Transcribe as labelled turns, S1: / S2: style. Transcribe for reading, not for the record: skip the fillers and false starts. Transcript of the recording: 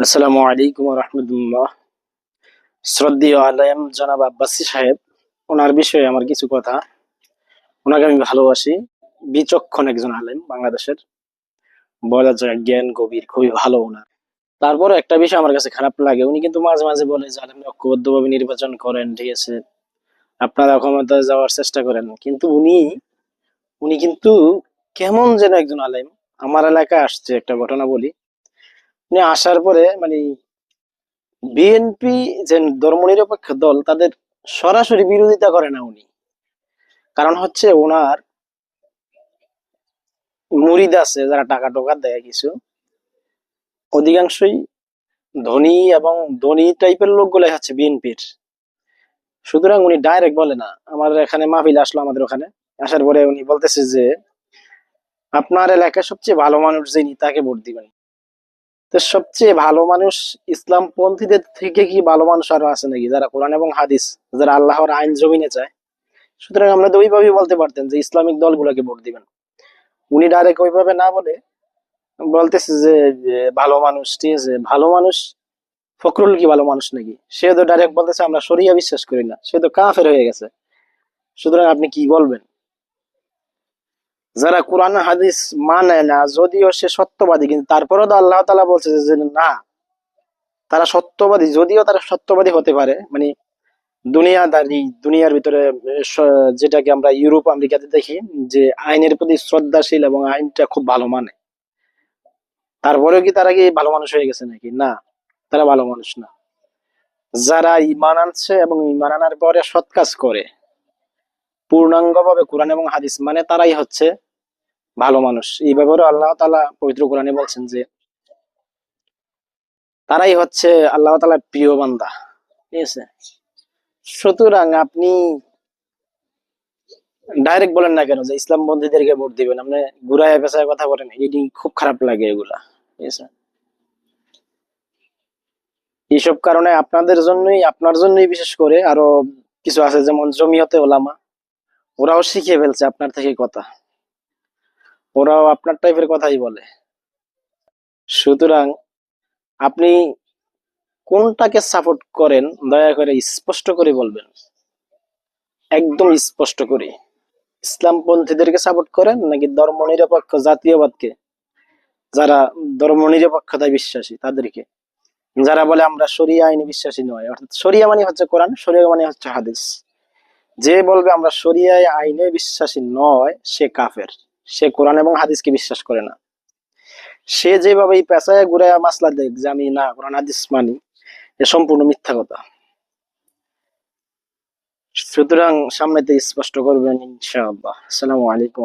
S1: আসসালামু আলাইকুম রহমতুল্লাহ। শ্রদ্ধেয় আলেম জনাব আব্বাসী সাহেব, ওনার বিষয়ে আমার কিছু কথা। ওনাকে আমি ভালোবাসি। বিচক্ষণ একজন আলেম, বাংলাদেশের বলা যায় জ্ঞান গভীর, খুবই ভালো ওনার। তারপরে একটা বিষয় আমার কাছে খারাপ লাগে, উনি কিন্তু মাঝে মাঝে বলে যে আলেমরা ঐক্যবদ্ধভাবে নির্বাচন করেন, ঠিক আছে, আপনারা ক্ষমতায় যাওয়ার চেষ্টা করেন, কিন্তু উনি উনি কিন্তু কেমন যেন একজন আলেম। আমার এলাকায় আসছে একটা ঘটনা বলি। উনি আসার পরে মানে বিএনপি যে ধর্মনিরপেক্ষ দল, তাদের সরাসরি বিরোধিতা করে না উনি। কারণ হচ্ছে ওনার মুরিদ আছে যারা টাকা টোকা দেয় কিছু, অধিকাংশই ধনী এবং ধনী টাইপের লোকগুলাই হচ্ছে বিএনপির। সুতরাং উনি ডাইরেক্ট বলে না। আমার এখানে মাহফিল আসলো, আমাদের ওখানে আসার পরে উনি বলতেছে যে আপনার এলাকায় সবচেয়ে ভালো মানুষ যিনি, তাকে ভোট দিবেন। তো সবচেয়ে ভালো মানুষ ইসলাম পন্থীদের থেকে কি ভালো মানুষ আরো আছে নাকি, যারা কোরআন এবং হাদিস, যারা আল্লাহর আইন জমিনে চায়? সুতরাং আমরা তো ওইভাবেই বলতে পারতেন যে ইসলামিক দলগুলোকে ভোট দিবেন। উনি ডাইরেক্ট ওইভাবে না বলে বলতেছে যে যে ভালো মানুষ, ঠিক আছে, ভালো মানুষ। ফখরুল কি ভালো মানুষ নাকি? সে তো ডাইরেক্ট বলতেছে আমরা শরিয়া বিশ্বাস করি না, সে তো কাফের হয়ে গেছে। সুতরাং আপনি কি বলবেন? যারা কোরআন হাদিস মানে না, যদিও সে সত্যবাদী, কিন্তু তারপরেও তো আল্লাহ তাআলা বলছে যে না, তারা সত্যবাদী, যদিও তারা সত্যবাদী হতে পারে, মানে দুনিয়াদারি, দুনিয়ার ভিতরে যেটাকে আমরা ইউরোপ আমেরিকাতে দেখি, যে আইনের প্রতি শ্রদ্ধাশীল এবং আইনটা খুব ভালো মানে, তারপরেও কি তারা কি ভালো মানুষ হয়ে গেছে নাকি? না, তারা ভালো মানুষ না। যারা ঈমান আনছে এবং ঈমান আনার পরে সৎ কাজ করে, পূর্ণাঙ্গভাবে কোরআন এবং হাদিস মানে, তারাই হচ্ছে ভালো মানুষ। এই ব্যাপারে আল্লাহ তাআলা পবিত্র কোরআনে বলছেন যে তারাই হচ্ছে আল্লাহ তাআলার প্রিয় বান্দা, ঠিক আছে। সুতরাং আপনি ডাইরেক্ট বলেন না কেন যে ইসলাম বন্ধীদেরকে ভোট দিবেন? আপনি ঘুরায় পেঁচায় কথা বলেন, এটি খুব খারাপ লাগে এগুলা, ঠিক আছে। এইসব কারণে আপনাদের জন্যই, আপনার জন্যই বিশেষ করে, আরো কিছু আছে যেমন জমিয়তে ওলামা, ওরাও শিখে ফেলছে আপনার থেকে কথা, ওরাও আপনার টাইপের কথাই বলে। সুতরাং আপনি কোনটাকে সাপোর্ট করেন দয়া করে স্পষ্ট করে বলবেন, একদম স্পষ্ট করে। ইসলামপন্থীদেরকে সাপোর্ট করেন নাকি ধর্মনিরপেক্ষ জাতীয়বাদকে, যারা ধর্মনিরপেক্ষতায় বিশ্বাসী তাদেরকে, যারা বলে আমরা শরিয়া আইনে বিশ্বাসী নয়, অর্থাৎ শরিয়া মানে হচ্ছে কোরআন, শরিয়া মানে হচ্ছে হাদিস। যে বলবে আমরা শরিয়া আইনে বিশ্বাসী নয়, সে কাফের, সে কোরআন এবং হাদিসকে বিশ্বাস করে না। সে যেভাবে এই পেঁচায় ঘুরে মাসলা দেখ যে আমি না কোরআন হাদিস মানি, এ সম্পূর্ণ মিথ্যা কথা। সুতরাং সামনেতে স্পষ্ট করবেন ইনশাআল্লাহ। আসসালামু আলাইকুম।